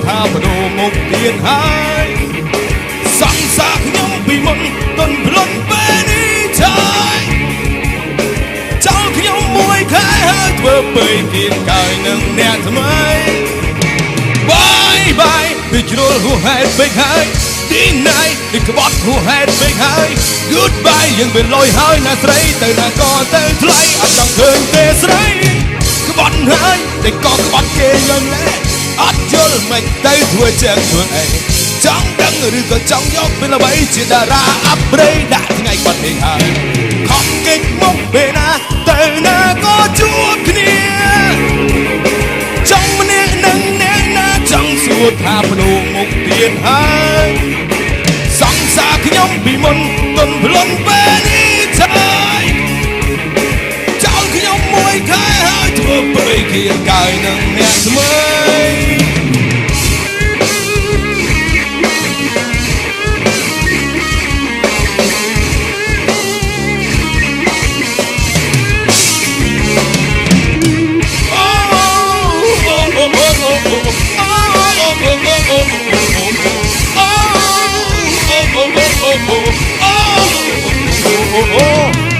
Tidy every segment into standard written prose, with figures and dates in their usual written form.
ថាបដូរមុខទៀតហើយសង្សារខ្ញុំពីមុនទន់ភ្លន់ពេលនេះហើយចោលខ្ញុំមួយខែហើយធ្វើពេកគៀងកាយនឹងអ្នកថ្មីបាយបាយវាជ្រុលហួសហេតុពេកហើយទីណៃនេះក្បត់ហួសហេតុពេកហើយ Goodbye យើងវាលយហើយណាស្រីទៅណាក៏ទៅថ្លៃអត់ចង់ឃើញទេស្រីក្បត់ហើយតែក៏ក្បត់គេយ៉ាងណាអត់យល់មិនទៅធ្វើចឹងធ្វើអីចង់ដឹងឬក៏ចង់យកពេលអ្វីជាតារាអាប់ប្រេដាក់ថ្ងៃបាត់នេះហើយខំគេចមកពេលណាទៅណាក៏ជួបគ្នាចង់ម្នាក់នឹងអ្នកណាចង់សួរថាបដូរមុខទៀតហើយសង្សារខ្ញុំពីមុនទន់ភ្លន់ពេលនេះហើយចោលខ្ញុំមួយខែហើយធ្វើពេកគៀងកាយនឹងអ្នកថ្មី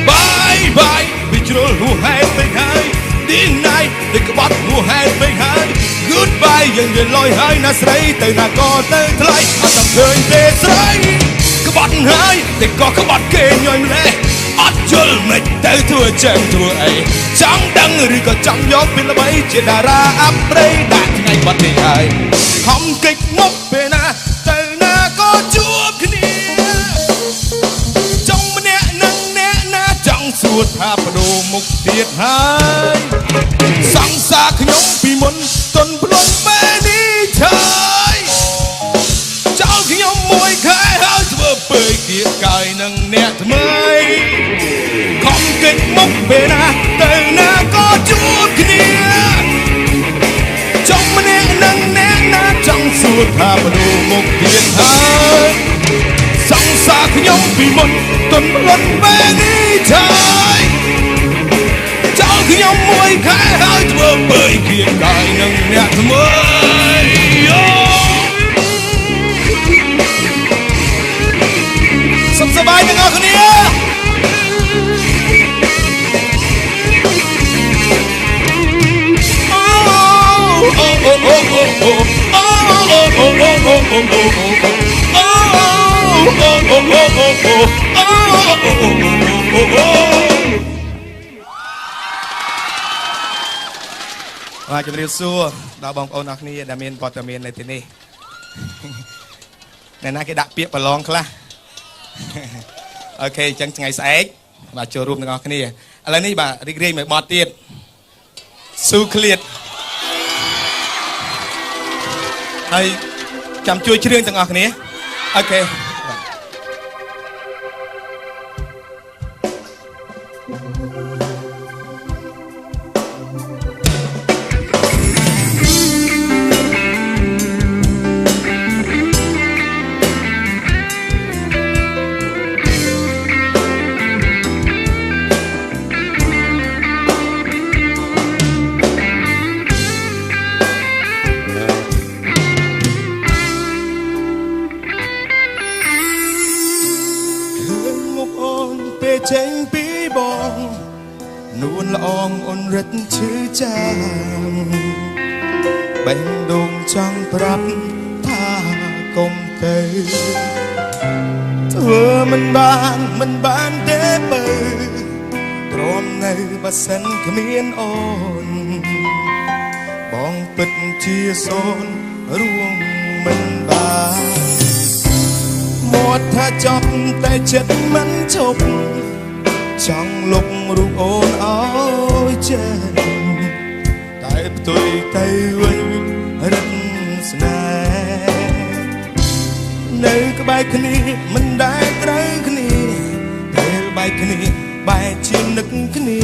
បាយបាយវាជ្រុលហួសហេតុពេកហើយទីណៃវាក្បត់ហួសហេតុពេកហើយ Goodbye យើងវាលយហើយណាស្រីទៅណាក៏ទៅថ្លៃអត់ចង់ឃើញទេស្រីក្បត់ហើយតែក៏ក្បត់គេញយម្លេះអត់យល់មិនទៅធ្វើចឹងធ្វើអីចង់ដឹងឬក៏ចង់យកពីល្បីជាតារាអាប់ប្រេដាក់ថ្ងៃបាត់នេះហើយខំគេចមុខពេលណាទៅណាក៏ជួបគ្នាចង់ម្នាក់នឹងអ្នកណាចង់សួរថាបដូរមុខទៀតហើយសង្សារខ្ញុំពីមុនទន់ភ្លន់ពេលនេះហើយចោលខ្ញុំមួយខែហើយធ្វើពេកគៀងកាយនឹងអ្នកថ្មីខំគេចមុខពេលណាទៅណាក៏ជួបគ្នាចង់ម្នាក់នឹងអ្នកណាចង់សួរថាបដូរមុខទៀតហើយសង្សារខ្ញុំពីមុនទន់ភ្លន់ពេលនេះហើយចោលខ្ញុំមួយខែហើយធ្វើពេកគៀងកាយនឹងអ្នកថ្មីសុខសប្បាយទាំងអស់គ្នាបាទជំរាបសួរដល់បងប្អូនអរគ្នាដែលមានព័ត៌មាននៅទីនេះអ្នកណាគេដាក់ពាក្យប្រឡងខ្លះអូខេអញ្ចឹងថ្ងៃស្អែកបាទចូលរួមទាំងអស់គ្នាឥឡូវនេះបាទរីករាយមួយបទទៀតស៊ូឃ្លាតហើយចាំជួយច្រៀងទាំងអស់គ្នាអូខេចេញពីបងនួនល្អងអូនរិតឈឺចាំបេះដូងចង់ប្រាប់ថាកុំទៅធ្វើមិនបានទេបើព្រមនៅបើសិនគ្មានអូនបងពិតជាសូនរួងមិនបានមាត់ថាចប់តែចិត្តមិនឈប់ចង់លុបរូបអូនឲ្យចេញតែផ្ទុយទៅវិញរិតស្នេហ៍នៅក្បែរគ្នាមិនដែលត្រូវគ្នាពេលបែកគ្នាបែកជានឹកគ្នា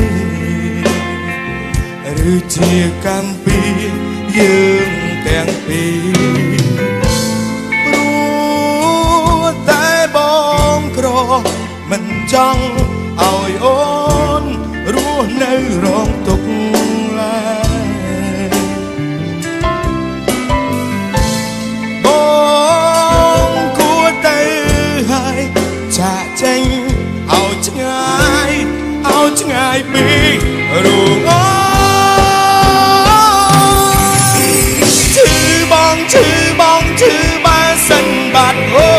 ឬជាកម្មពីយើងទាំងពីរព្រោះតែបងក្រមិនចង់ឲ្យអូនរស់នៅរងទុក្ខឡើយ រូងអូនឈឺបងឈឺបើសិនបាត់អូ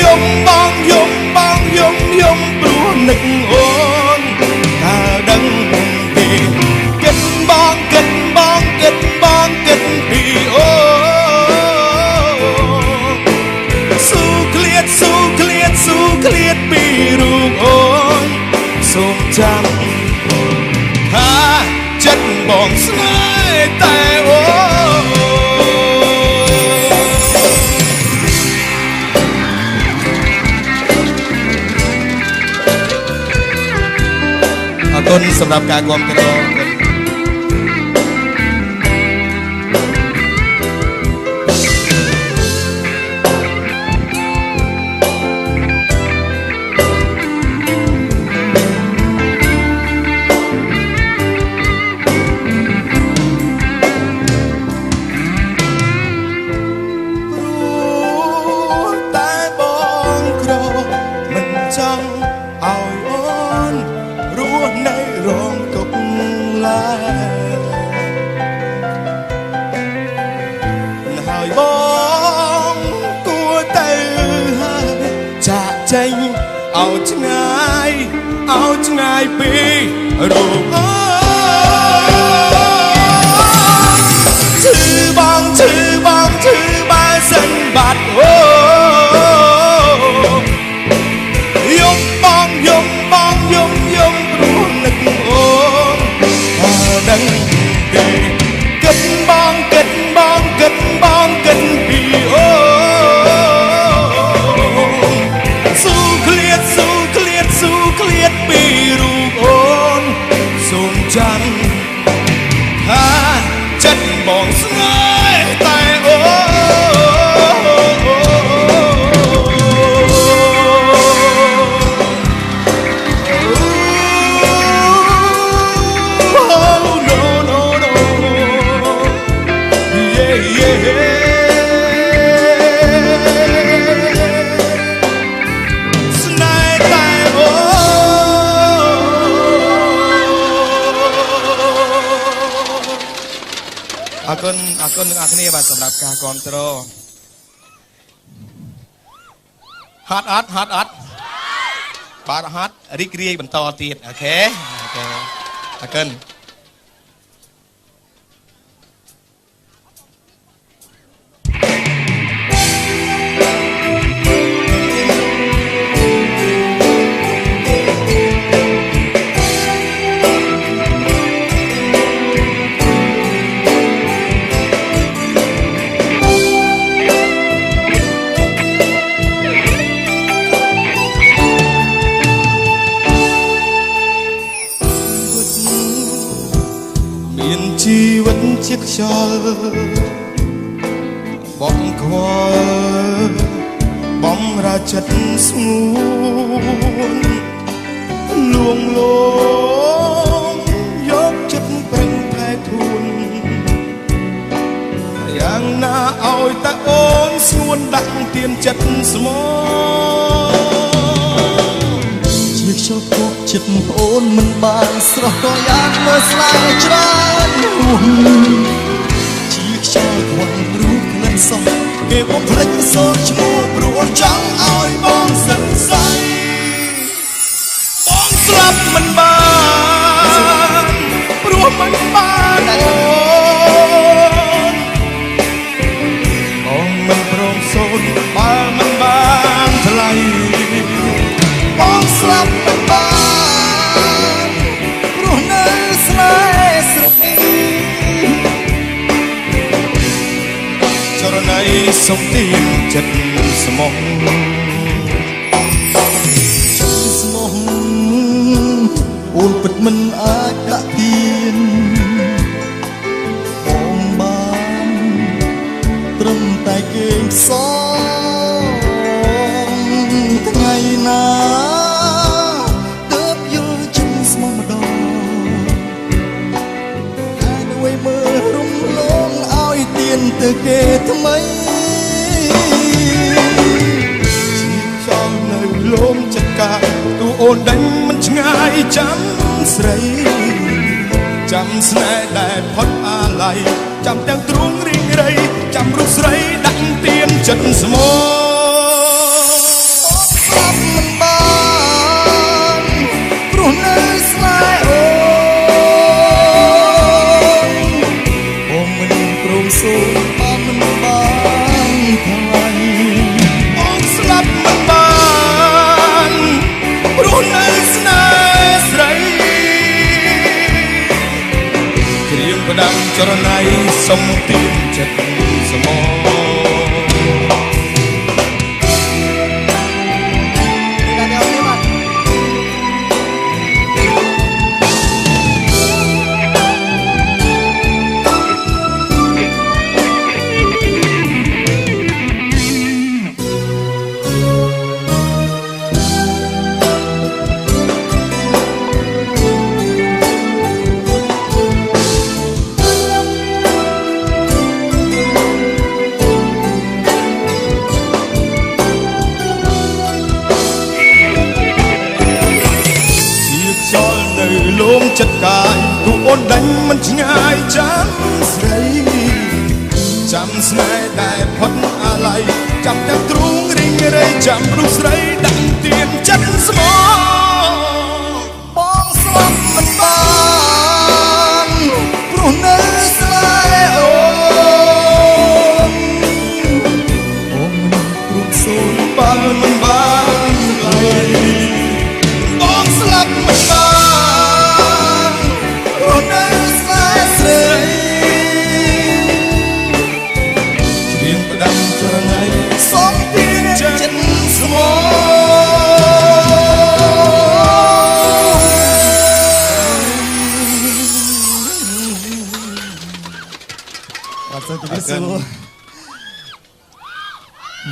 យំបងយំព្រោះនឹកអូនតើដឹងទេគិតបងគិតពីអូស៊ូឃ្លាតពីរូបអូនសូមចាំថាចិត្តបងស្នេហ៍តែអូអរគុណសម្រាប់ការគាំទ្រចង់ឲ្យអូនរស់នៅរងទុក្ខឡើយហើយបងគួរទៅហើយចាក់ចេញឲ្យឆ្ងាយពីរូបអូនឈឺបងបើសិនបាត់អូព្រោះនឹកអូនដឹងទេគិតបងគិតពីអូស៊ូឃ្លាតពីរូបអូនសូមចាំថាចិត្តបងស្នេហ៍តែអូអរគុណទាំងអស់គ្នាបាទសម្រាប់ការគាំទ្រហត់អត់បាទហត់រីករាយបន្តទៀតអូខេអរគុណជីវិតជាខ្យល់បងខ្វល់បំរើចិត្តស្ងួនលួងលោមយកចិត្តប្រឹងថែខ្លួនយ៉ាងណាឲ្យតែអូនស្ងួនដាក់ទៀនចិត្តស្មោជាខ្យល់ពុកចិត្តអូនមិនបានស្រស់ក៏យ៉ាងមើលស្លាយច្រើនជាខ្យល់ខ្វល់រូបក្លិនសោះគេបំភ្លេចសូរឈ្មោះព្រោះចង់ឲ្យបងសឹងសៃបងស្លាប់មិនបានព្រោះមិនបានអូនបងមិនព្រមសូនបើមិនបានថ្លៃបងស្លាប់មិនបានព្រោះនៅស្នេហ៍ស្រទន់ចរណៃសុំទៀងចិត្តស្មោះអូនពិតមិនអាចដាក់ទៀនបងបានត្រឹមតែគេងសងថ្ងៃណាទើបយល់ចិត្តស្មោះម្ដងតែด้วยមើលរំលងឲ្យទៀនទៅគេថ្មីជាខ្យល់នៅលំចិត្តកាទូអូនដេញមិនឆ្ ឆ្ងាយចាំស្រីចាំស្នេហ៍ដែលផុតអាល័យចាំទាំងទ្រូងរីងរៃចាំរូបស្រីដាក់ទៀនចិត្តស្មោស្លាប់មិនបានព្រោះនៅស្នេហ៍អូនមិនព្រមសូមបានមិនបានថ្លៃអូនស្លាប់មិនបានព្រោះនៅស្នេហ៍ស្រីគ្រៀងផ្ដាំចរណៃសុំទៀនចិត្តស្មោលងចិត្តកាយទូអូនដាញ់មិនឆ្ងាយចាំស្រីចាំស្នេហ៍ដែលផុតអាល័យចាំទាំងទ្រូងរីងរៃចាំរូបស្រីដាក់ទៀនចិត្តស្មោបងស្លាប់មិនបានព្រោះនៅស្នេហ៍អូនមិនព្រមសូមបានមិនបានឡើយបងស្លាប់មិនបាន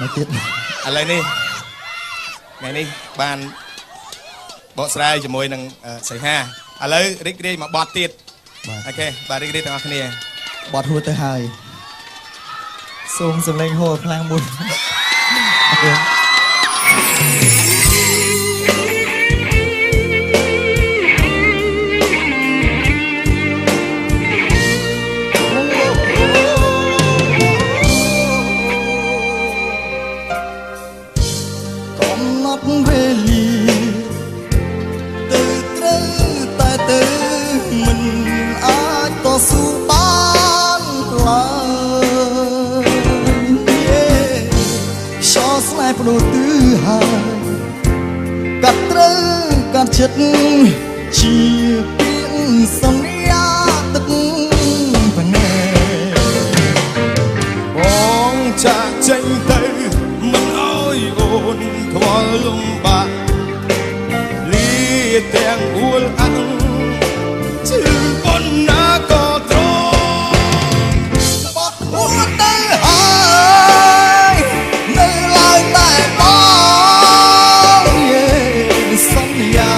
មកទៀតឥឡូវនេះថ្ងៃនេះបានបកស្រាយជាមួយនឹងសីហាឥឡូវរីករាយមកបត់ទៀតអូខេបាទរីករាយទាំងអស់គ្នាបត់ហួរទៅហើយសូមសម្លេងហូរខ្លាំងមួយអូខេវេលាទៅត្រូវតែទៅមិនអាចតស៊ូបានឡើយឆ្លស្នេហ៍ព្រោះទឺហើយកាត់ត្រូវកាត់ចិត្តជាពាក្យសន្យាទឹកភ្នែកបងចាក់ចេញទៅមិនអើយអូនខ្វល់លំបាកលីទាំងអួលអាំងជឿប៉ុណ្ណាក៏ត្រង់បត់ហួរទៅហើយនៅឡើយតែបងសន្យា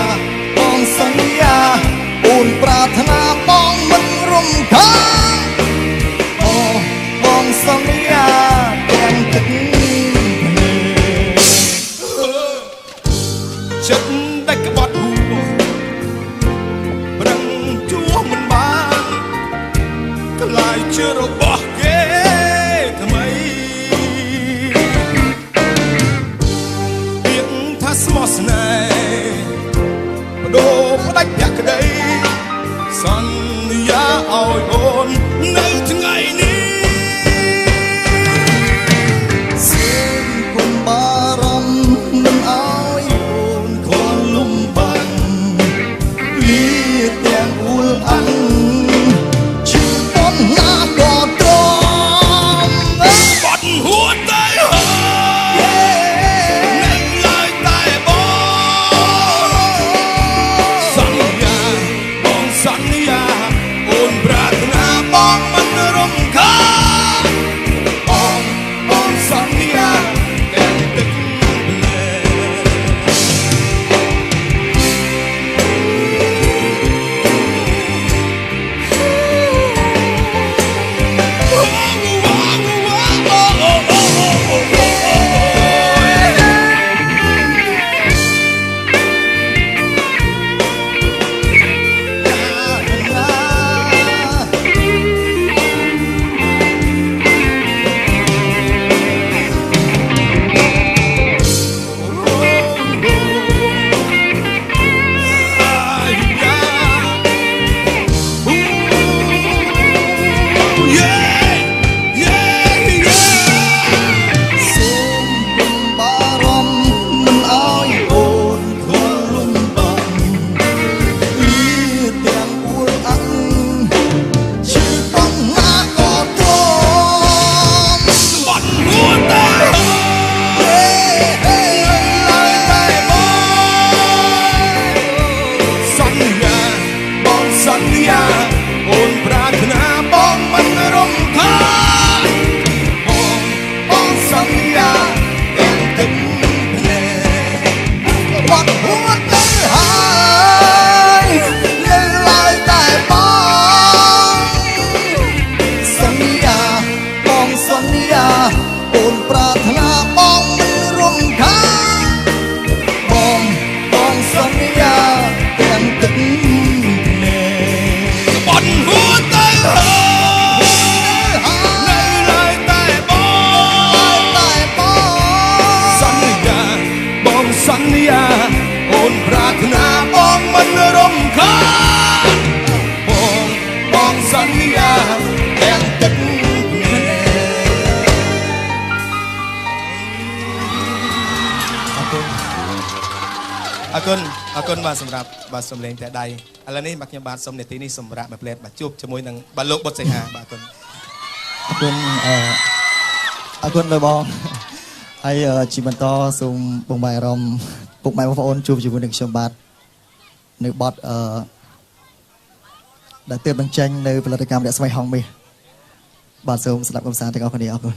បងសន្យាអូនប្រាថ្នាបងមិនរំខានអូបងសន្យាទាំងទឹកចិត្តតែក្បត់ហួរប្រឹងជួមិនបានក្លាយជារបស់គេថ្មីពាក្យថាស្មោះស្នេហ៍បដូរផ្ដាច់ភក្តីសន្យាឲ្យអូននៅថ្ងៃនេះសូមគុំបារម្ភមិនឲ្យទាំងអួលអាំងជឿប៉ុណ្ណាក៏ត្រង់បត់ហួរទៅហើយនៅឡើយតែបងសន្យាបងសន្យាអូនប្រាថ្នាបងមិន អរគុណបាទសម្រាប់បាទសំឡេងតែដៃឥឡូវនេះបាទខ្ញុំបាទសូមនេតិនេះសម្រាប់មួយផ្លែតបាទជួបជាមួយនឹងបាទលោកបុត្រសីហាបាទអរគុណអរគុណលោកបងហើយជាបន្តសូមបងប្អូនពុកម៉ែបងប្អូនជួបជាមួយនឹងខ្ញុំបាទនៅបទដែលទើបបញ្ចេញនៅផលិតកម្មរស្មីហងមាសបាទសូមស្ដាប់កំសាន្តទាំងអស់គ្នាអរគុណ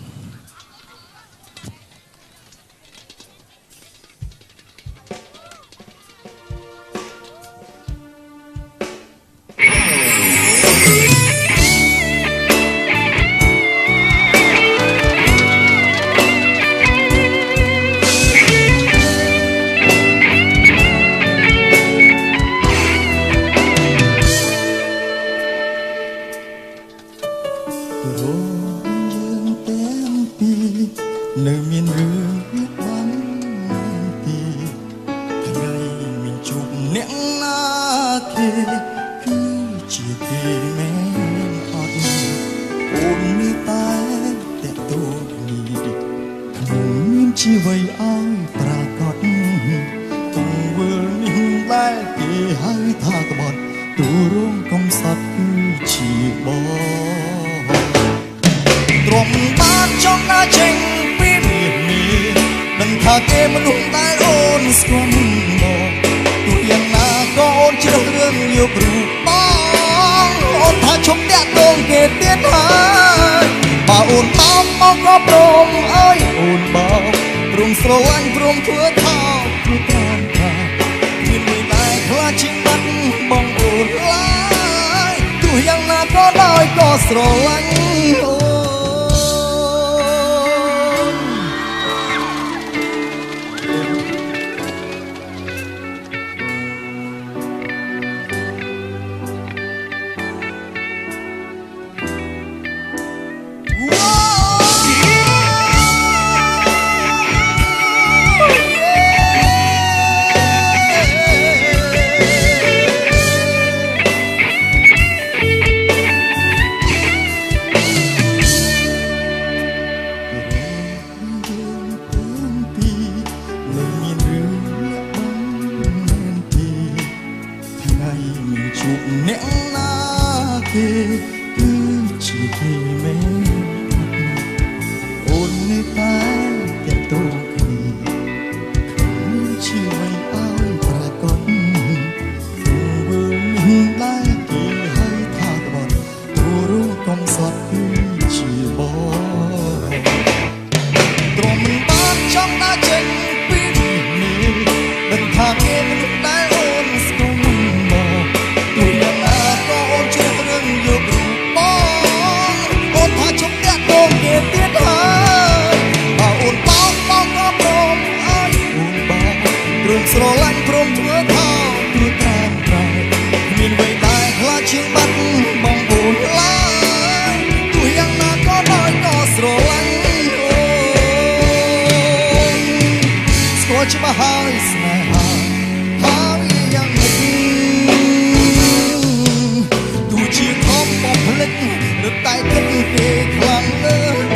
នៅមានរឿងបានទីថ្ងៃមានជួបអ្នកណាគេគឺជាគេមែនអត់អូនមានតែតែទូនេះខ្ញុំមានជីវិតឲ្យប្រាកដទង្វើនេះដែលគេហៅថាក្បត់ទូរងកំសត់គឺជាបងទ្រាំបានចង់ណាចេញដឹងថាគេមនុស្សដែលអូនស្គាល់មកទោះយ៉ាងណាក៏អូនជ្រើសរើសយករូបបងអូនថាឈប់តាក់ទងគេទៀតហើយបើអូនតាមមកក៏ព្រមអើយអូនបងព្រមស្រឡាញ់ព្រមធ្វើថាព្រោះតាមថាមានមួយដែលខ្លាចជាងបាត់បងអូនឡើយទោះយ៉ាងណាក៏ដោយក៏ស្រឡាញ់អូអ្នកណាគេគឺជាគេមែនអូននេះតែតែទូគ្នាខ្ញុំជាមិនឲ្យប្រកបធ្វើនេះដែរគេឲ្យថាក្បត់ទូរូបកំសត់គឺជាបងទ្រាំបានចង់ណាចេញពីនេះដឹងថាគេមនុស្សដែលអូនស្គាល់ស្រឡាញ់ព្រមធ្វើថាព្រោះតាមក្រោយគ្មានអ្វីដែលខ្លាចជាងបាត់បងអូនឡើយទោះយ៉ាងណាក៏ដោយក៏ស្រឡាញ់អូនស្គាល់ច្បាស់ហើយស្នេហាហើយយ៉ាងនេះទោះជាខំបំភ្លេចរត់តែគិតគេខ្លាំងលើក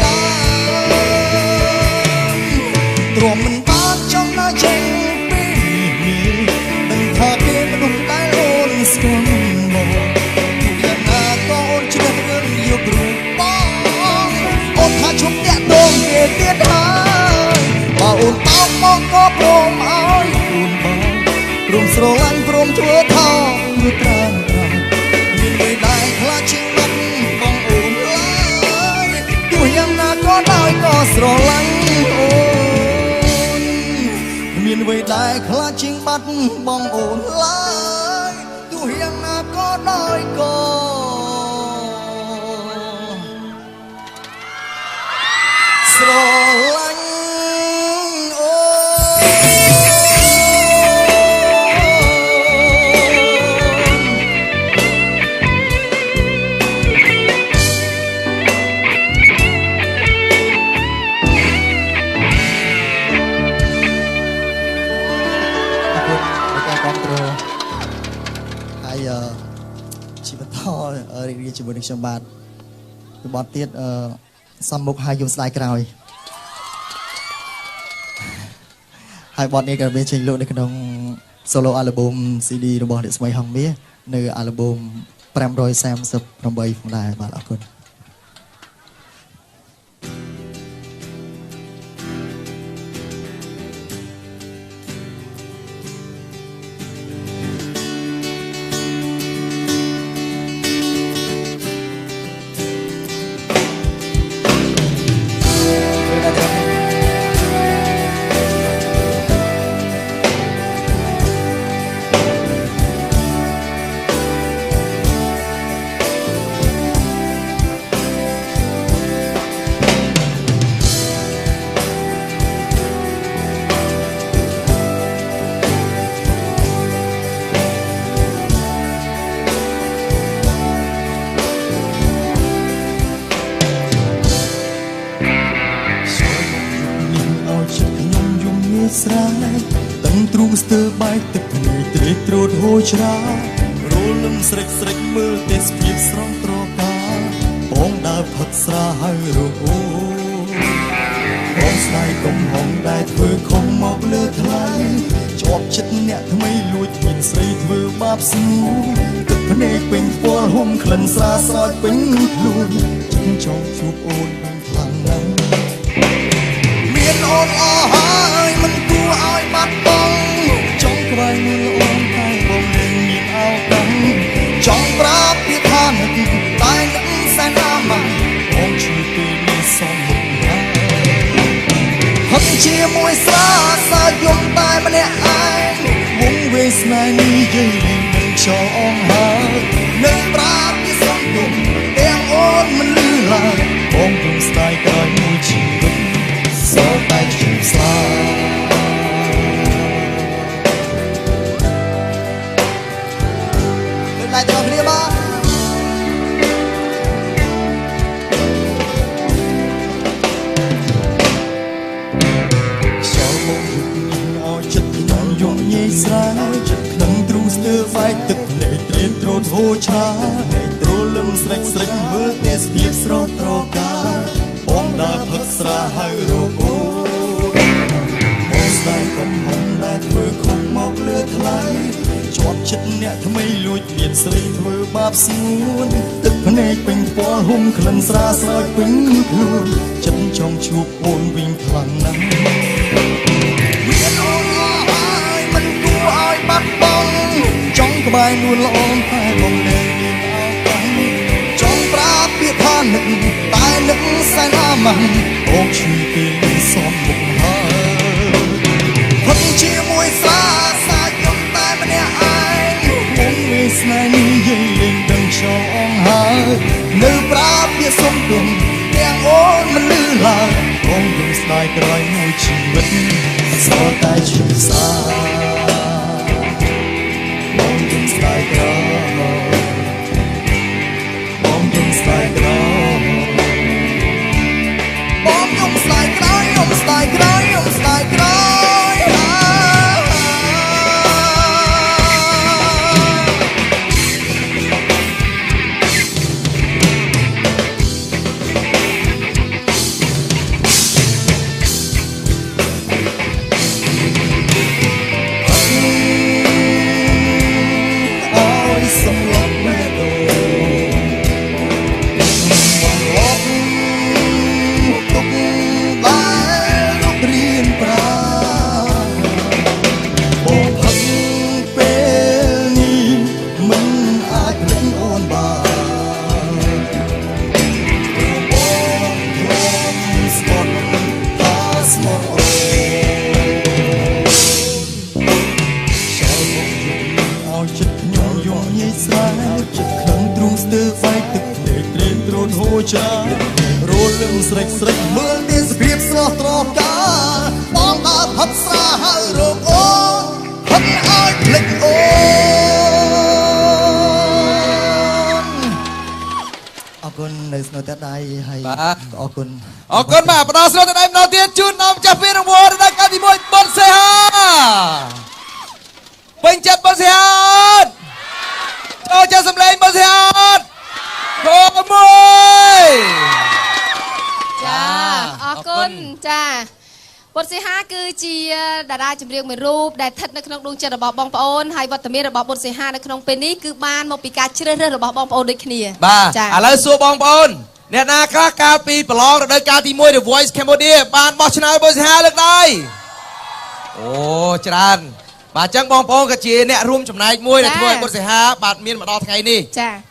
ទ្រាំមិនបានចង់ណាចេញថាគេមនុស្សដែលអូនស្គាល់មកយ៉ាងណាក៏អូនជ្រើសរើសយករូបបងអូនថាឈប់តាក់ទងគេទៀតហើយបើអូនតោកមកក៏ព្រមឲ្យអូនបងព្រមស្រឡាញ់ព្រមធ្វើថាគឺត្រាំត្រាំមានអ្វីដែលខ្លាចជាងបាត់បងអូនឡើយទោះយ៉ាងណាក៏ដោយក៏ស្រឡាញ់អូនមានអ្វីដែលខ្លាចជាងបាត់បងអូនឡើយទោះយ៉ាងណាក៏ដោយក៏ស្រឡាញ់អូហើយជីវិតតរីករាយជាមួយនឹងខ្ញុំបាទពីបទទៀតសំមុខហើយយំស្ដាយក្រោយហើយបទនេះក៏មានចេញលក់នៅក្នុង solo album CD របស់អ្នកស្មីហងមាសនៅ album 538ផងដែរបាទអរគុណស្រែតឹងទ្រូងស្ទើបែកទឹកភ្នែកត្រេកត្រោតហូរច្រារលឹមស្រេចស្រេចមើលទេសភាពស្រស់ត្រកាបងដើរផឹកស្រាហើយរហូតបងស្ដាយកំហងដែលធ្វើខំមកលើថ្លៃជាប់ចិត្តអ្នកថ្មីលួចមានស្រីធ្វើបាបស្នួលទឹកភ្នែកពេញពណ៌ហុំក្លិនស្រាស្រោចពេញខ្លួនចិត្តចង់ជួបអូនបានខ្លាំងណាស់មានអូនអស់ហើយមិនគួរឲ្យបាត់បង់ចង់ក្បែរមើលអូនតែបងមិនមានឱកាសចង់ប្រាប់ពីថានឹកតែនឹកសែនណាស់បងជួយពេលនេះសំមុខណាហត់ជាមួយស្រាសាយំតែម្នាក់ឯងវងវេស្នេហ៍នេះយើងនឹងចោលអងហើយនឹងប្រាប់ពីសំមុខទាំងអូនមិនលឺឡើយបងព្រមស្ដាយក្រោយមួយជីវិតសោកតែជាស្លាលើកឡើងទៅគ្នាបាទចូលមកយកឲ្យចិត្តខ្ញុំយកញីស្រែចិត្តខ្ញុំទ្រូងស្ទើបែកទឹកភ្នែកត្រៀមត្រោតហូរឆាត្រលឹមស្រេចស្រេចមើលទេសភាពស្រស់ត្រកាបងដើរផឹកស្រាហើយរហូតបងស្ដាយកំហុងដែលធ្វើខុសមកលើថ្លៃជាប់ចិត្តអ្នកថ្មីលួចមានស្រីធ្វើបាបស្ងួនទឹកភ្នែកពេញពណ៌ហុំក្លិនស្រាស្រោចពេញខ្លួនចិត្តចង់ជួបអូនវិញខ្លាំងណាស់មានអូនអស់ហើយមិនគួរឲ្យបាត់បង់ចង់ក្បែរនួនល្អតែបងនៅមានឱកាសចង់ប្រាប់ពីថានឹកតែនឹកសែនអាម៉ាំបងជួយពេលនេះសំមុខហើយហត់ជាមួយសាសាយំតែម្នាក់ឯងមុំវាស្នេហ៍នេះយើងលេងដឹងចោលអងហើយនៅប្រាប់ពីសុំទុំទាំងអូនមិនលឺឡើយបងនឹងស្ដាយក្រោយមួយជីវិតសោកតែជាសាបងនឹងស្ដាយក្រោយបងនឹងស្ដាយក្រោយបងខ្ញុំស្ដាយក្រោយខ្ញុំស្ដាយក្រោយខ្ញុំស្ដាយក្រោយចារលឹមស្រេចស្រេចមើលមានសភាពស្រស់ត្រកាបងដើរផឹកស្រាហើយរកអូនហត់ឲ្យភ្លេចអូនអរគុណនៅស្នូតែដៃហើយអរគុណបាទផ្ដល់ស្នូតែដៃម្ដងទៀតជូននាំចាស់ពីរង្វាន់ដល់កាលទី1បុនសេហាពេញចិត្តបុនសេហាចូលចាស់សម្លេងបុនសេហាខោមួយចាអរគុណចាពុទ្ធសិហា គឺជាតារាចម្រៀងមួយរូបដែលស្ថិតនៅក្នុងដួងចិត្តរបស់បងប្អូនហើយវត្តមានរបស់បុត្រសីហានៅក្នុងពេលនេះគឺបានមកពីការជ្រើសរើសរបស់បងប្អូនដូចគ្នាបាទឥឡូវសួរបងប្អូនអ្នកណាខ្លះកាលពីប្រឡងរដូវកាលទី1 The Voice Cambodia បានបោះឆ្នោតបុត្រសីហាលើកដៃអូច្រើនបាទអញ្ចឹងបងប្អូនក៏ជាអ្នករួមចំណែកមួយដែលធ្វើឲ្យបុត្រសីហាបាទមានមកដល់ថ្ងៃនេះ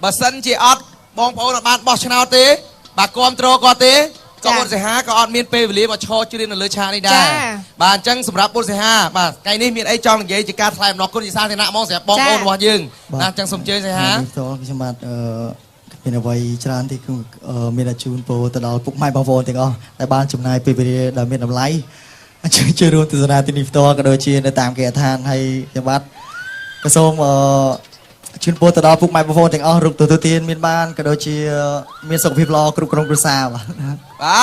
បើសិនជាអត់បងប្អូនអត់បានបោះឆ្នោតទេបាទគ្រប់គ្រងគាត់ទេក៏បុត្រសីហាក៏អត់មានពេលវេលាមកឈរច្រៀងនៅលើឆាកនេះដែរបាទអញ្ចឹងសម្រាប់បុត្រសីហាបាទថ្ងៃនេះមានអីចង់និយាយជាការថ្លែងអំណរគុណជាសាធារណៈហ្មងសម្រាប់បងប្អូនរបស់យើងណាអញ្ចឹងសូមអញ្ជើញសីហាខ្ញុំបាទមានអ្វីច្រើនទីគឺមានតែជូនពរទៅដល់ពុកម៉ែបងប្អូនទាំងអស់ដែលបានចំណាយពេលវេលាដ៏មានតម្លៃអញ្ចឹងជួយរួមទស្សនាទីនេះផ្ទាល់ក៏ដូចជានៅតាមគេដ្ឋានហើយខ្ញុំបាទក៏សូមជូនពរទៅដល់ពុកម៉ែបងប្អូនទាំងអស់រូបទទួលទានមានបានក៏ដូចជាមានសុខភាពល្អគ្រប់គ្រងគ្រួសារបា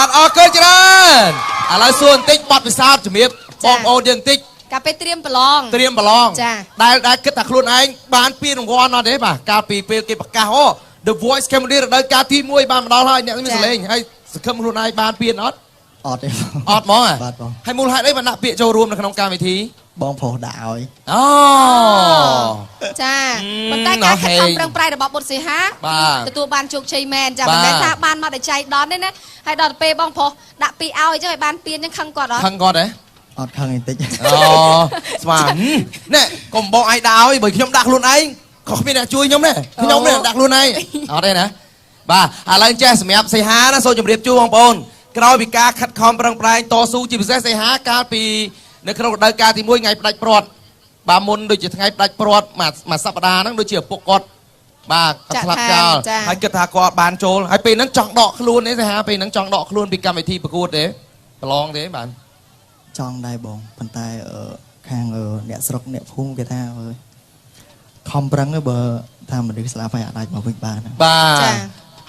ទអរគុណច្រើនឥឡូវសួរបន្តិចបទពិសោធន៍ជំរាបបងប្អូនយើងបន្តិចកាលពេលត្រៀមប្រឡងដែលគិតថាខ្លួនឯងបានពានរង្វាន់អត់ទេបាទកាលពីពេលគេប្រកាសអូ The Voice Cambodia រដូវកាលទី1បានមកដល់ហើយអ្នកមានសលេងហើយសង្ឃឹមខ្លួនឯងបានពានអត់ទេអត់ហ្មងហើយមូលហេតុអីបានដាក់ពាក្យចូលរួមនៅក្នុងកម្មវិធីបងប្រុសដាក់ឲ្យអូចាប៉ុន្តែការខិតខំប្រឹងប្រែងរបស់បុត្រសីហាទទួលបានជោគជ័យមែនចាមិនមែនថាបានមកតែចៃដន្យទេណាហើយដល់ពេលបងប្រុសដាក់ពីឲ្យអញ្ចឹងឲ្យបានពានអញ្ចឹងខឹងគាត់អត់ខឹងគាត់ទេអត់ខឹងបន្តិចអូស្មានណែកុំបងឯងដាក់ឲ្យបើខ្ញុំដាក់ខ្លួនឯងក៏គ្មានអ្នកជួយខ្ញុំទេខ្ញុំនេះដាក់ខ្លួនឯងអត់ទេណាបាទឥឡូវចេះសម្រាប់សីហាណាសូមជម្រាបជូនបងប្អូនក្រោយពីការខិតខំប្រឹងប្រែងតស៊ូជាពិសេសសីហាកាលពីនៅក្នុងរដូវកាលទី1ថ្ងៃផ្ដាច់ព្រាត់បាទមុនដូចជាថ្ងៃផ្ដាច់ព្រាត់មួយសប្តាហ៍ហ្នឹងដូចជាឪពុកគាត់បាទគាត់ស្លាប់ចោលហើយគិតថាគាត់បានចូលហើយពេលហ្នឹងចង់ដកខ្លួនទេសីហាពេលហ្នឹងចង់ដកខ្លួនពីកម្មវិធីប្រកួតទេប្រឡងទេបាទចង់ដែរបងប៉ុន្តែខាងអ្នកស្រុកអ្នកភូមិគេថាខំប្រឹងបើថាមនុស្សស្លាប់ហើយអាចមកវិញបានបាទ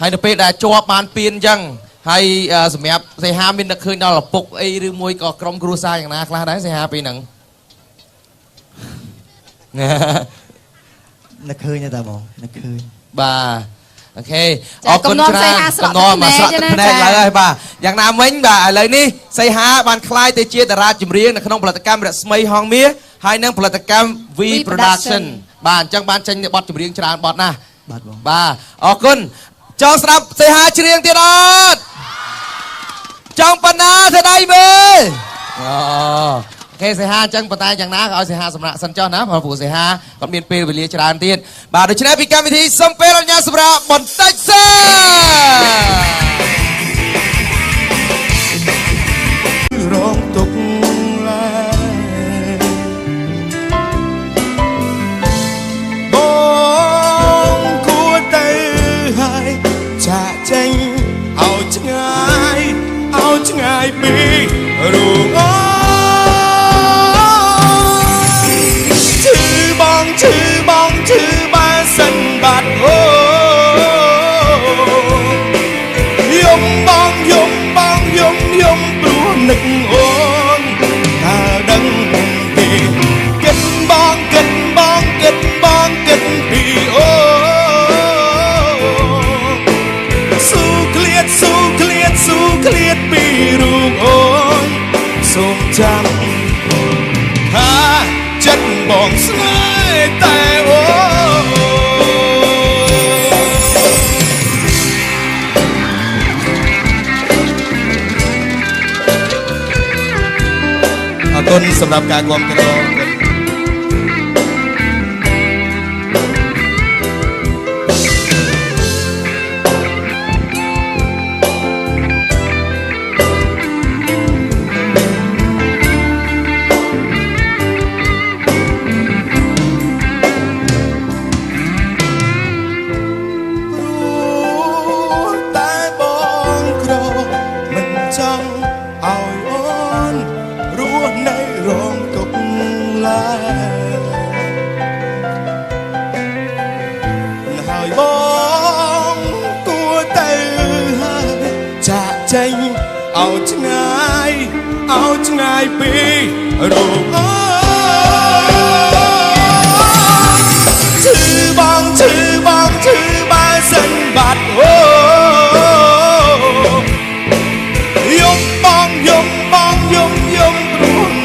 ហើយនៅពេលដែលជាប់បានពៀនអញ្ចឹងហើយសម្រាប់សីហាមាននឹកឃើញដល់ឪពុកអីឬមួយក៏ក្រុមគ្រួសារយ៉ាងណាខ្លះដែរសីហាពេលហ្នឹងនឹកឃើញទេបងនឹកឃើញបាទអូខេអរគុណច្រើនកំណត់មកស្រក់ទឹកភ្នែកឡើយហើយបាទយ៉ាងណាមិញបាទឥឡូវនេះសីហាបានក្លាយទៅជាតារាចម្រៀងនៅក្នុងផលិតកម្មរស្មីហងមាសហើយនឹងផលិតកម្ម V Production បាទអញ្ចឹងបានចេញបទចម្រៀងច្រើនបទណាស់បាទបងបាទអរគុណចង់ស្ដាប់សីហាច្រៀងទៀតអត់ចង់បណ្ណាទៅដៃមើលអូគេសីហាអញ្ចឹងប៉ុន្តែយ៉ាងណាក៏ឲ្យសីហាសម្រាប់សិនចុះណាព្រោះសីហាគាត់មានពេលវេលាច្រើនទៀតបាទដូច្នេះពីកម្មវិធីសុំពេលអនុញ្ញាតសម្រាប់បន្តិចសិនរងទុកឡើយបងគួរទៅហើយចាក់ចេញឲ្យឆ្ងាយពីរូងអូឈឺបើសិនបាត់អូយំព្រោះនឹកអូនតើដឹងទេគិតពីអូស៊ូឃ្លាតពីរូបអូនសូមចាំថាចិត្តបងស្នេហ៍តែអូអរគុណសម្រាប់ការគាំទ្របងគួរទៅហើយចាក់ចេញឲ្យឆ្ងាយពីរូបអូឈឺបើសិនបាត់អូយំព្រោះ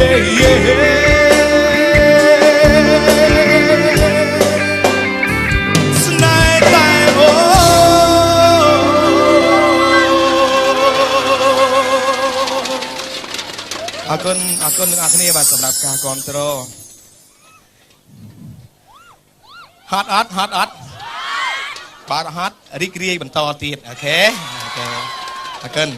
ស្នេហ៍តែអូអរគុណអ្នកគ្នាបាទសម្រាប់ការគ្រប់គ្រងហត់អត់បាទហត់រីករាយបន្តទៀតអូខេអរគុណ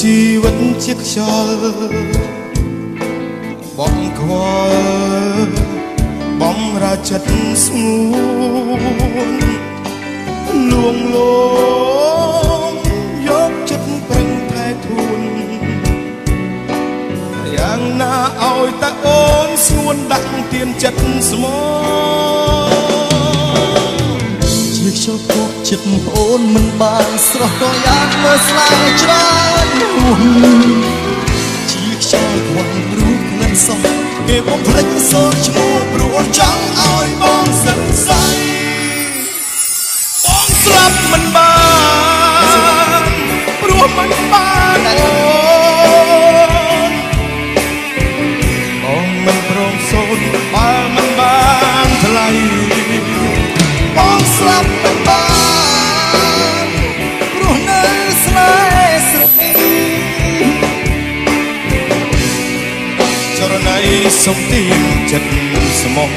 ជីវិតជាខ្យល់បងខ្វល់បំរើចិត្តស្ងួនលួងលោមយកចិត្តប្រឹងថែធួនយ៉ាងណាឲ្យតែអូនស្ងួនដាក់ទៀនចិត្តស្មោជាខ្យល់គប់ចិត្តអូនមិនបានស្រស់ក៏យ៉ាងមើលស្លាយច្រើនជាខ្យល់ខ្វាន់រូបក្លិនសំគេបំភ្លេចសូរឈ្មោះព្រោះចង់ឲ្យបងសឹកសៃបងស្លាប់មិនបានព្រោះមិនបានបងមិនព្រមសូនបើមិនបានថ្លៃបងស្លាប់មិនបានព្រោះនៅស្នេហ៍ស្រទន់ចរណៃសុំទៀនចិត្តស្មោះ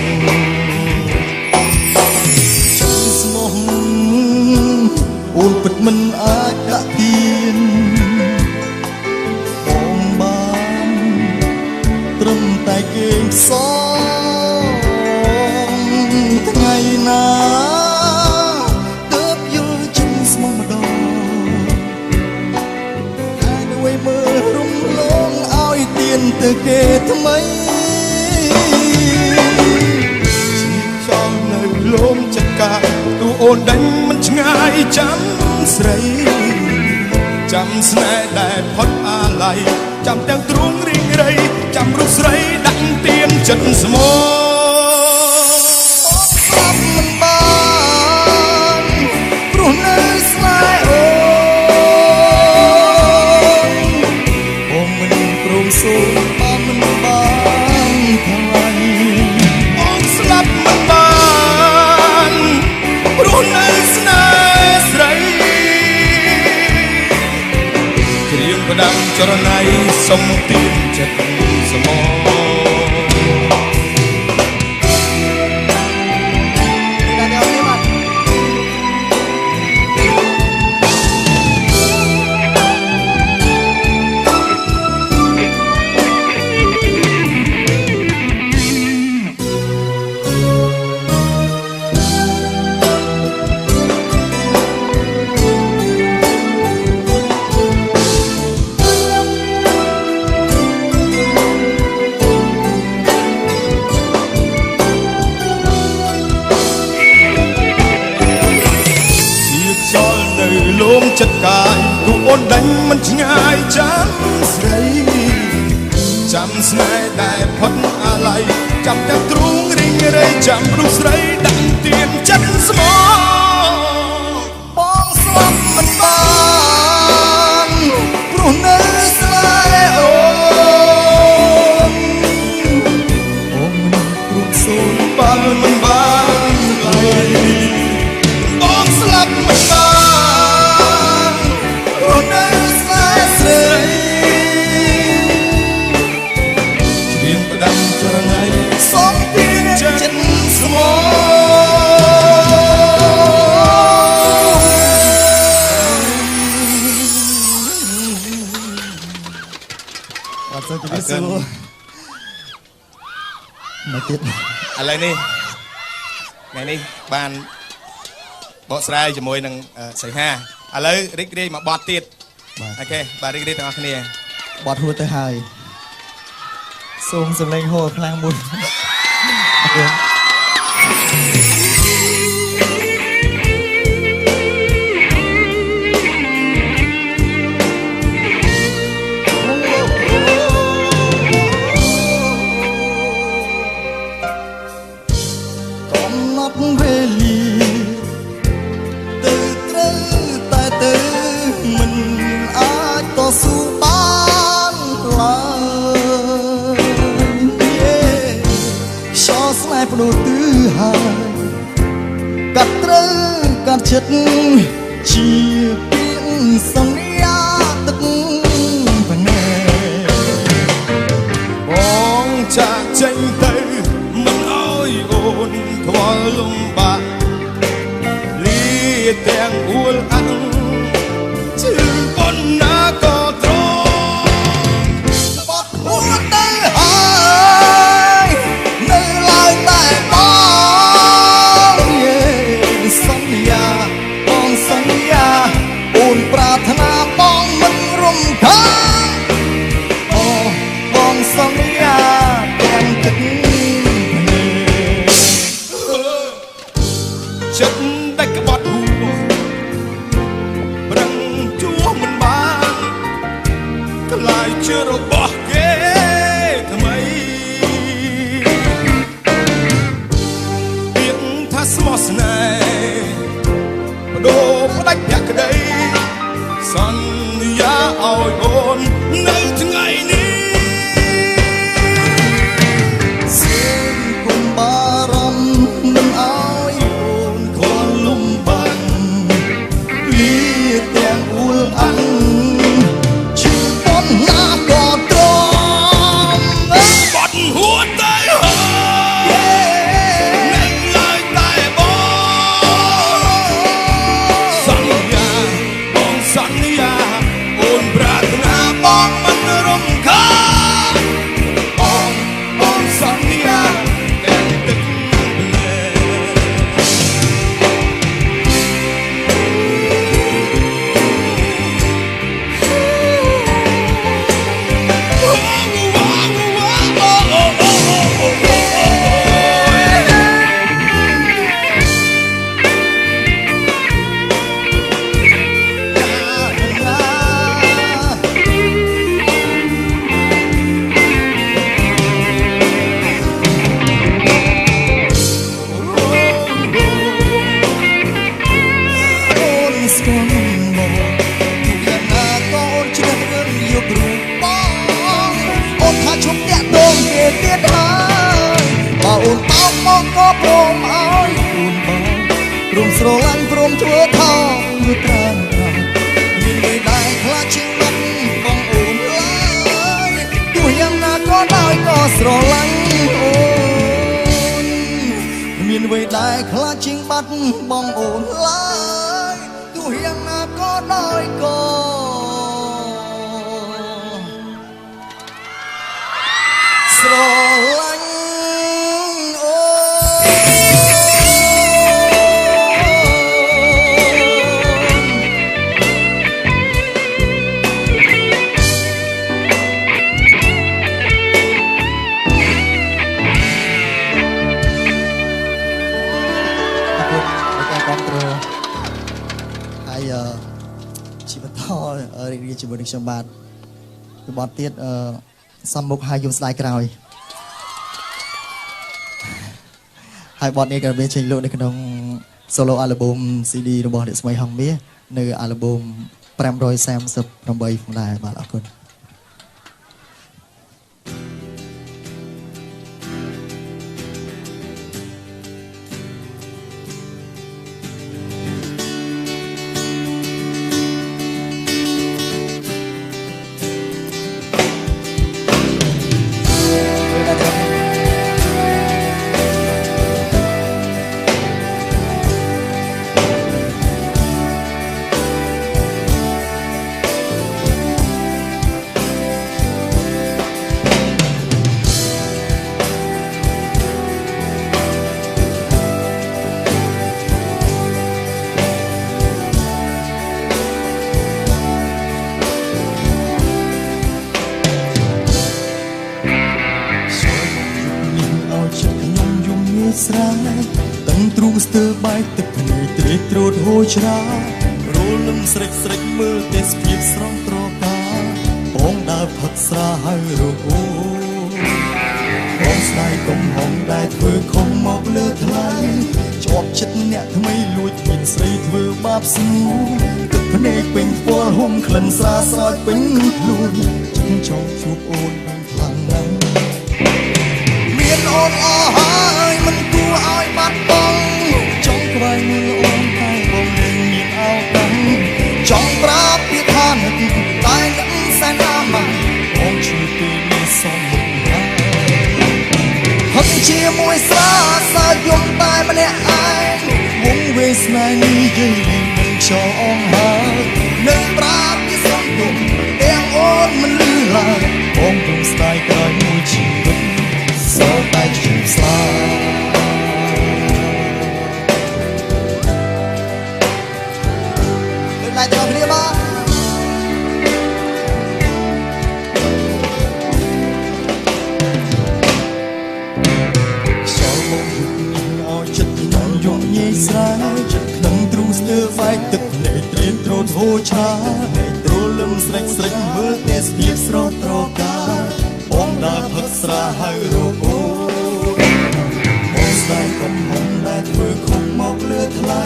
អូនពិតមិនអាចដាក់ទៀនបងបានត្រឹមតែគេងសងថ្ងៃណាទើបយល់ជំស្មោះម្ដងតែនៅមើលរំលងឲ្យទៀនទៅគេថ្មីលោមចិត្តកាទូអូនដេញមិនឆ្ងាយចាំស្រីចាំស្នេហ៍ដែលផុតអាល័យចាំទាំងទ្រូងរីងរៃចាំរូបស្រីដាក់ទៀនចិត្តស្មោស្លាប់មិនបានព្រោះនៅស្នេហ៍អូនមិនព្រមសូនបានមិនបានថ្លៃបងស្លាប់មិនបានព្រោះនៅស្នេហ៍ស្រីគ្រៀងផ្ដាំចរណៃសុំទៀនចិត្តស្មោលោមចិត្តកាយទូអូនដេញមិនឆ្ងាយចាំស្រីចាំស្នេហ៍ដែលផុតអាល័យចាំទាំងទ្រូងរីងរៃចាំរូបស្រីដាក់ទៀនចិត្តស្មោបងស្លាប់មិនបានព្រោះនៅស្នេហ៍អូនមិនព្រមសូនបើមិនបានឡើយបងស្លាប់មិនបានព្រោះនៅស្នេហ៍ស្រីគ្រៀងផ្ដាំចរណៃសុំទៀនចិត្តស្មោអត់ទៅទីសួរមកទៀតឥឡូវនេះថ្ងៃនេះបានបកស្រាយជាមួយនឹងសីហាឥឡូវរីករាយមកបទទៀតអូខេបាទរីករាយទាំងអស់គ្នាបទហួរទៅហើយ សូមសម្លេងហូរខ្លាំងមុនកំណត់វេលាទៅត្រូវតែទៅមិនអាចតស៊ូបានឡើយชอស្នេហ៍ផ្ដួលទឺហើយកាត់ត្រូវកាត់ចិត្តជាពាក្យសន្យាទឹកភ្នែកបងចាក់ចេញទៅមិនអើយអូនខ្វល់លំបាកលាទាំងអួលអាំងជឿប៉ុណ្ណាក៏ត្រង់បត់ហួរទៅហើយនៅឡើយតែបងសន្យាបងសន្យាអូនប្រាថ្នាបងមិនរំខានបងសន្យាទាំងទឹកចិត្តតែក្បត់ហួរប្រឹងជួមិនបានខ្លាយជារបស់គេថ្មីពាក្យថាស្មោះស្នេហ៍បដូរផ្ដាច់ភក្តីសន្យាឲ្យអូននៅថ្ងៃនេះសូមកុំបារម្ភមិនឲ្យអូនខលលំបាំងលាទាំងអួលអាំងជឿប៉ុណ្ណាក៏ត្រង់បត់ហួរទៅហើយនៅឡើយតែបងសន្យាបងសន្យាអូនប្រាថ្នាបងមិនរំខានបងសន្យាទាំងទឹកភ្នែអូនស្គាល់មកយ៉ាងណាក៏អូនជ្រើសរើសយករូបបងអូនថាឈប់តាក់ទងគេទៀតហើយបើអូនតោកមកក៏ព្រមឲ្យអូនបងព្រមស្រឡាញ់ព្រមធ្វើថោវាត្រាំមានពេលដែរខ្លាចជាងបាត់បងអូនឡើយទោះយ៉ាងណាក៏ដោយក៏ស្រឡាញ់អូនមានវ័យដែរខ្លាចជាងបាត់បងអូនឡើយទោះយ៉ាងណាក៏ដោយក៏ស្រឡាញ់អូហើយជីវិតតរីករាយជាមួយនឹងខ្ញុំបាទពីបទទៀតសំមុខហើយយំស្ដាយក្រោយហើយបទនេះក៏មានចេញលក់នៅក្នុង solo album CD របស់អ្នកស្មីហងមាសនៅ album 538ផងដែរបាទអរគុណ ស្រែទាំងទ្រូងស្ទើរបែកទឹកភ្នែកត្រេកត្រោតហូរច្រារលឹមស្រេចស្រេចមើលទេសភាពស្រស់ត្រកាបងដើរផឹកស្រាហើយរហូតបងស្ដាយកុំហងដែលធ្វើខំមកលើថ្លៃជាប់ចិត្តអ្នកថ្មីលួចមានស្រីធ្វើបាបស្នូទឹកភ្នែកពេញពណ៌ហុំក្លិនស្រាស្រោចពេញខ្លួនចិត្តចង់ជួបអូនវិញខ្លាំងណាស់មានអូនអស់ហើយមិនគួរឲ្យបាត់បង់ចង់ក្បែរមើលអូនតែបងនឹងមានឱកាសចង់ប្រាប់ពីឋានៈតែនឹងសែនអាម៉ាបងជួយពេលនេះសំមុខណាហត់ជាមួយស្រាសើយំតែម្នាក់ឯងវងវេស្នេហ៍នេះយើងមិនចង់អងហើយនឹងប្រាប់ពីសំទុំទាំងអូនមិនលឺឡើយបងគង់ស្ដាយក្រោយមួយជីវិតសោកតែជួបស្លាលើកឡើងទាំងគ្នាបាទខ្យល់មកយុគនេះឲ្យចិត្តខ្ញុំយំញីស្រែចិត្តក្នុងទ្រូងស្ទើរបែកទឹកភ្នែកត្រៀមត្រូតហូរច្រាទ្រលឹមស្រេចស្រេចមើលទេសភាពស្រស់ត្រកាបងដើរផឹកស្រាហើយរហូតបងស្ដាយកុំហងដែលធ្វើខំមកលើថ្លៃ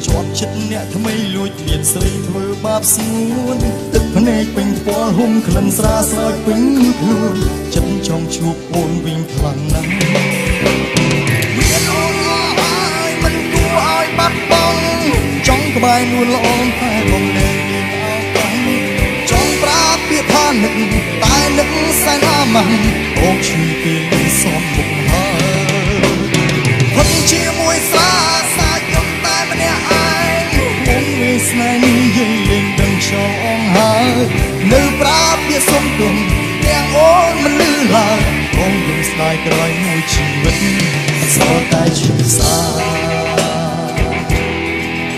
ជាប់ចិត្តអ្នកថ្មីលួចមានស្រីធ្វើបាបស្ងួនទឹកភ្នែកពេញពណ៌ហុំក្លិនស្រាស្រោចពេញខ្លួនចិត្តចង់ជួបអូនវិញខ្លាំងណាស់មានអូនអស់ហើយមិនគួរឲ្យបាត់បង់ចង់ក្បែរនួនល្អតែបងនៅមានឱកាសចង់ប្រាប់ពីឋានៈតែនឹកសែនអាម៉ាស់បងជួយពេលនេះសំមុខហើយហត់ជាមួយស្រាសាយំតែម្នាក់ឯងវងវេស្នេហ៍នេះយើងលេងដឹងចង់អងហើយនៅប្រាប់ពីសំទុំទាំងអូនមិនលឺឡើយបងយំស្ដាយក្រោយមួយជីវិតសោកតែឈឺសា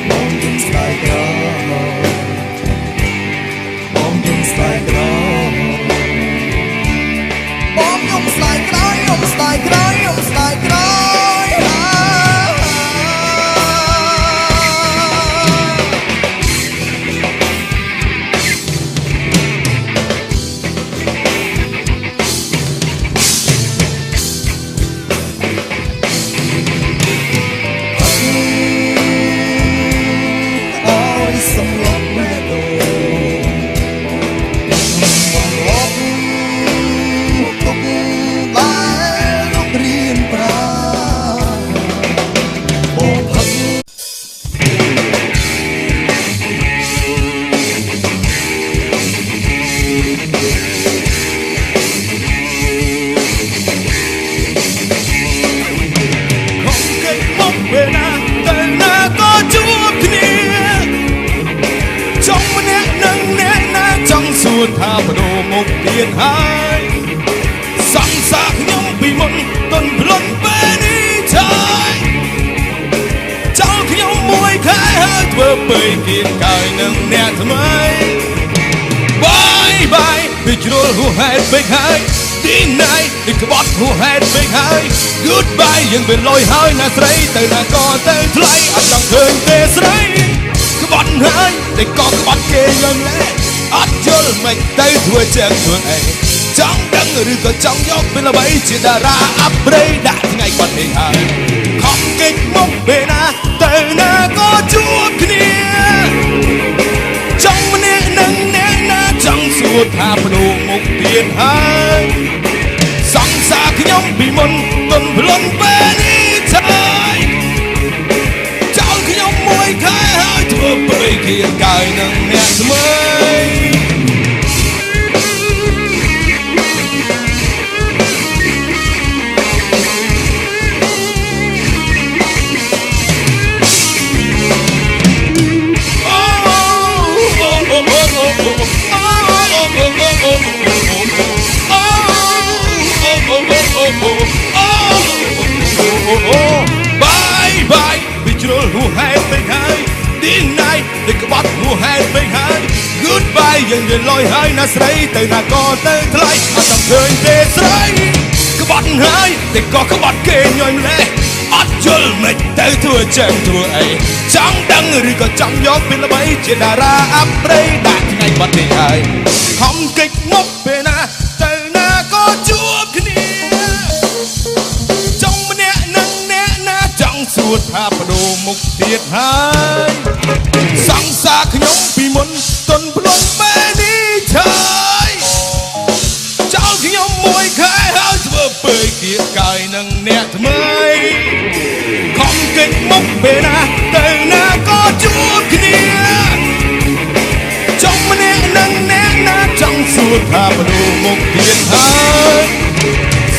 បងយំស្ដាយក្រោយបងយំស្ដាយក្រោយបងយំស្ដាយក្រោយយំស្ដាយក្រោយយំស្ដាយក្រោយថាបដូរមកទៀតហើយសង្សារខ្ញុំពីមុនទន់ភ្លន់ពេលនេះចាយចោលខ្ញុំមួយខែហើយធ្វើពេកទៀតកាយនឹងអ្នកថ្មីបាយបាយពីជ្រុលហួហេតុពេកហើយទីណៃពីក្បត់ហួហេតុពេកហើយ Goodbye យើងវាលយហើយណាស្រីទៅណាក៏ទៅថ្លៃអត់ចង់ឃើញទេស្រីក្បត់ហើយតែក៏ក្បត់គេយ៉ាងឡែអត់យល់មិនទៅធ្វើជាខ្លួនឯងចង់ដឹងឬក៏ចង់យកពេលអ្វីជាតារាអាប់ប្រេដាក់ថ្ងៃគាត់នេះហើយខំកិច្ចមកពេលណាទៅណាក៏ជួបគ្នាចង់ម្នាក់នឹងអ្នកណាចង់សួរថាបដូរមុខទៀតហើយសង្សារខ្ញុំពីមុនទន់ភ្លន់ពេលនេះហើយចោលខ្ញុំមួយខែហើយធ្វើពេកគេកាយនឹងអ្នកថ្មីបាយបាយពីជ្រុលហួហេតុពេកហើយទីណៃពីក្បត់ហួហេតុពេកហើយ Goodbye យើងវាលយហើយណាស្រីទៅណាក៏ទៅថ្លៃអត់ចង់ឃើញទេស្រីក្បត់ហើយតែក៏ក្បត់គេញយម្លេះ យល់មិនទៅធ្វើចឹងធ្វើអីចង់ដឹងឬក៏ចង់យកពីល្បីជាតារាអប្រៃដាក់ថ្ងៃបាត់នេះហើយហំកិច្ចមុខពេលណាទៅណាក៏ជួបគ្នាចង់ម្នាក់នឹងអ្នកណាចង់សួរថាបដូរមុខទៀតហើយសង្សារខ្ញុំពីមុនទុនផ្លន់ពេលនេះឆាយចោលខ្ញុំមួយខែហើយធ្វើពើគៀកកាយនឹងអ្នកថ្មីខំកិច្ចមុខពេលណាទៅណាក៏ជួបគ្នាចង់ម្នាក់នឹងអ្នកណាចង់សួរថាបដូរមុខទៀតហើយ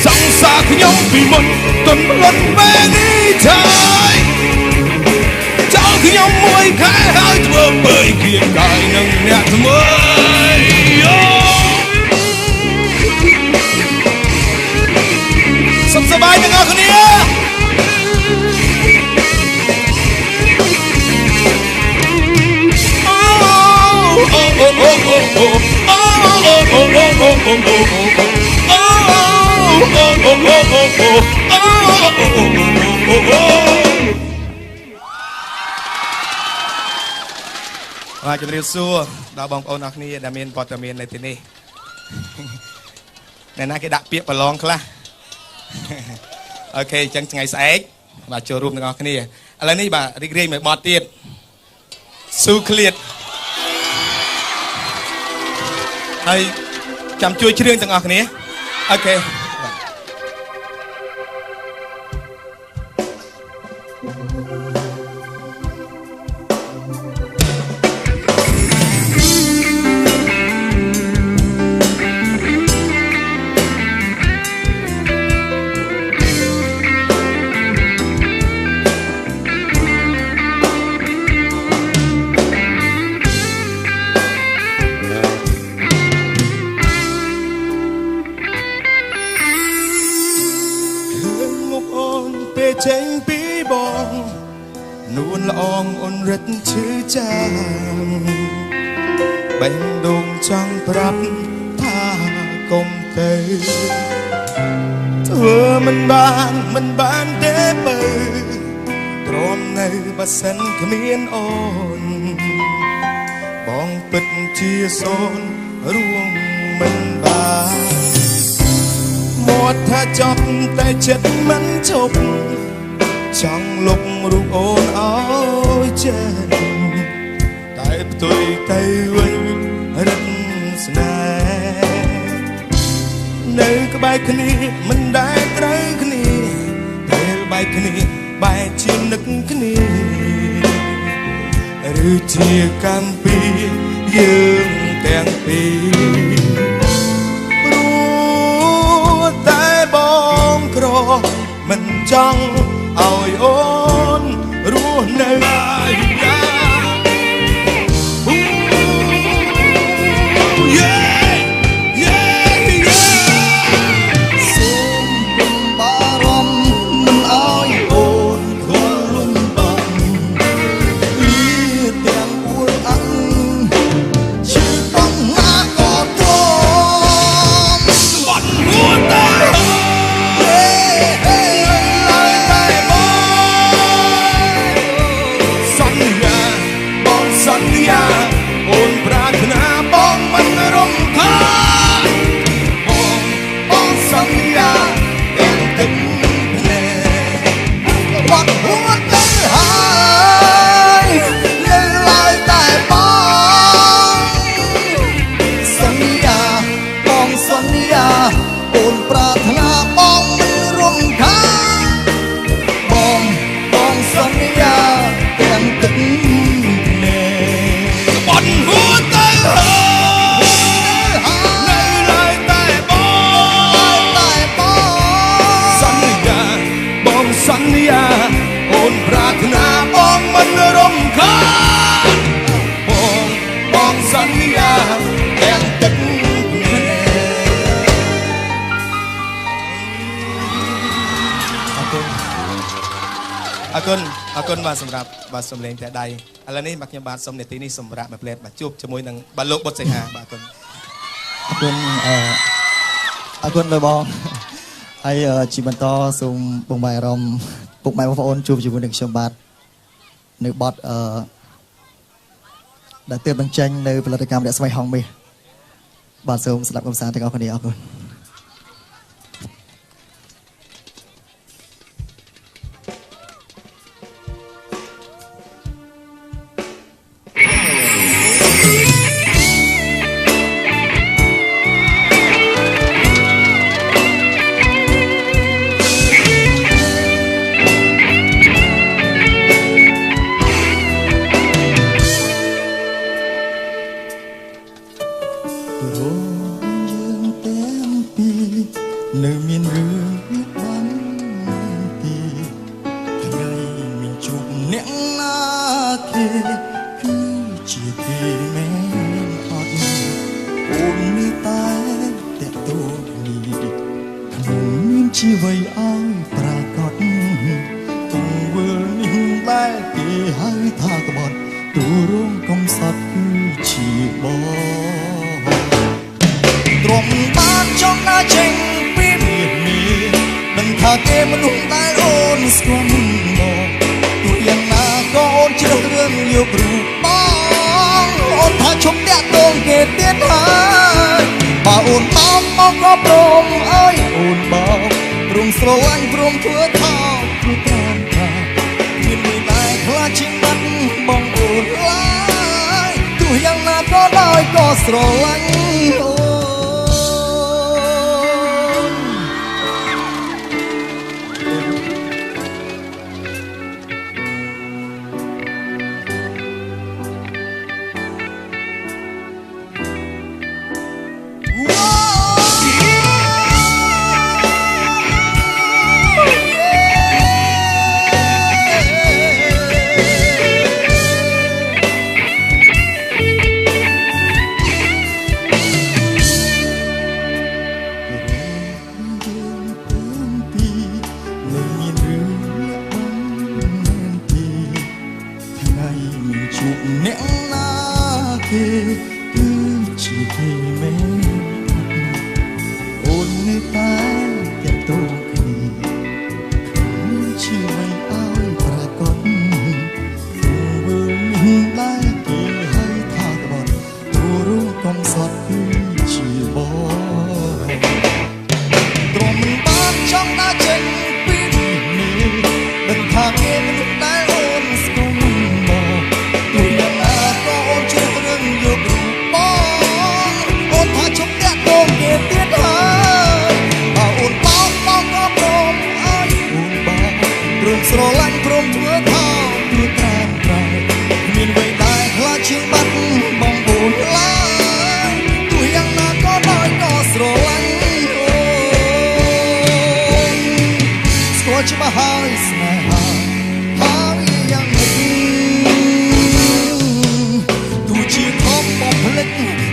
សង្សារខ្ញុំពីមុនទុនផ្លន់ពេលនេះឆាយចោលខ្ញុំមួយខែហើយធ្វើពើគៀកកាយនឹងអ្នកថ្មីសុខសប្បាយទាំងអស់គ្នាបាទជំរាបសួរដល់បងប្អូនអរគ្នាដែលមានព័ត៌មាននៅទីនេះអ្នកណាគេដាក់ពាក្យប្រឡងខ្លះអូខេអញ្ចឹងថ្ងៃស្អែកបាទចូលរួមទាំងអស់គ្នាឥឡូវនេះបាទរីករាយមួយបទទៀតស៊ូឃ្លាតហើយចាំជួយច្រៀងទាំងអស់គ្នាអូខេចេញពីបងនួនល្អងអូនរិតឈឺចាំបេះដូងចង់ប្រាប់ថាកុំទៅធ្វើមិនបានទេបើព្រមនៅបើសិនគ្មានអូនបងពិតជាសូនរួមមិនបានមាត់ថាចប់តែចិត្តមិនជប់ចង់លុបរូបអូនឲ្យចេះតែផ្ទុយទៅវិញរឹតស្នេហ៍នៅក្បែរគ្នាមិនដែលត្រូវគ្នាពេលបែកគ្នាបែកជានឹកគ្នាឬជាកម្មពីយើងទាំងពីរព្រោះតែបងក្រមិនចង់ឲ្យអូនរស់នៅអាយ៉ាសូមបារម្ភមិនឲ្យអូនខ្លួនលំបាំពីទាំងអួរអាំងឈឺបងណាក៏ទ្រាំបាត់ហួរតែអូនប្រាថ្នាបងមិនរំខានបងសន្យាទាំងទឹកភ្នែកបាត់ហួរទៅហើយនៅឡើយតែបងសន្យាបងសន្យាអូនប្រាថ្នាបងមិនរំខានបងសន្យាទាំងទឹកហួរទៅនៅឡើយតែបងសន្យាបងសន្យាអូនប្រាថ្នាបងមិនរំខានបងសន្យាទាំងទឹកភ្នែកអរគុណបាទសម្រាប់បាទសំឡេងតែដៃឥឡូវនេះបាទខ្ញុំបាទសូមនាទីនេះសម្រាប់មួយផ្លែតបាទជួបជាមួយនឹងបាទលោកបុត្រសីហាបាទអរគុណអរគុណលោកបងហើយជាបន្តសូមបងបាយអារម្មណ៍ ពុកម៉ែបងប្អូនជួបជាមួយនឹងខ្ញុំបាទនៅបទដែលទើបបញ្ចេញនៅផលិតកម្មរស្មីហងមាសបាទសូមស្ដាប់កំសាន្តទាំងអស់គ្នាអរគុណនៅមានរឿងបានទីថ្ងៃមានជួបអ្នកណាគេគឺជាគេមែនអត់អូននេះតែតែតូននេះខ្ញុំមានជីវិតឲ្យប្រកបទង្វើនេះបែបគេហៅថាក្បត់ទូរងកំសត់គឺជាបងទ្រាំបានចង់ណាចេញដឹងថាគេមនុស្សដែលអូនស្គាល់មកទោះយ៉ាងណាក៏អូនជ្រើសរើសយករូបបងអូនថាឈប់តាក់ទងគេទៀតហើយបើអូនមកក៏ព្រមអើយអូនបងព្រមស្រឡាញ់ព្រមធ្វើថាព្រមតាមថាមានមួយដែរខ្លាចជាបាត់បងអូនឡើយទោះយ៉ាងណាក៏ដោយក៏ស្រឡាញ់អូអ្នកណាគេគឺជាគេមែនអូននេះតែតែតូនគ្នាខ្ញុំជាមិនឲ្យប្រកបធ្វើនេះដែរគេឲ្យថាក្បត់ទូរងកំសត់គឺជាបងទ្រាំបានចង់ដើរចេញពីនេះដឹងថាគេមនុស្សដែលអូនស្គាល់ទៀតហើយបើអូនបងក៏ព្រមអើយអូនបងព្រមស្រឡាញ់ព្រមធ្វើថាធ្វើតាមក្រែងគ្មានអ្វីដែលខ្លាចជាងបាត់បងអូនឡើយទោះយ៉ាងណាក៏ដោយក៏ស្រឡាញ់អូនស្គាល់ច្បាស់ហើយស្នេហាហើយយ៉ាងនេះទោះជាខំបំភ្លេច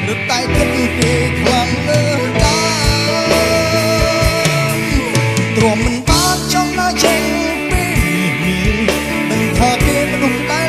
រត់តែគិតគេខ្លាំងលើទ្រាំមិនបានចង់ណាចេញ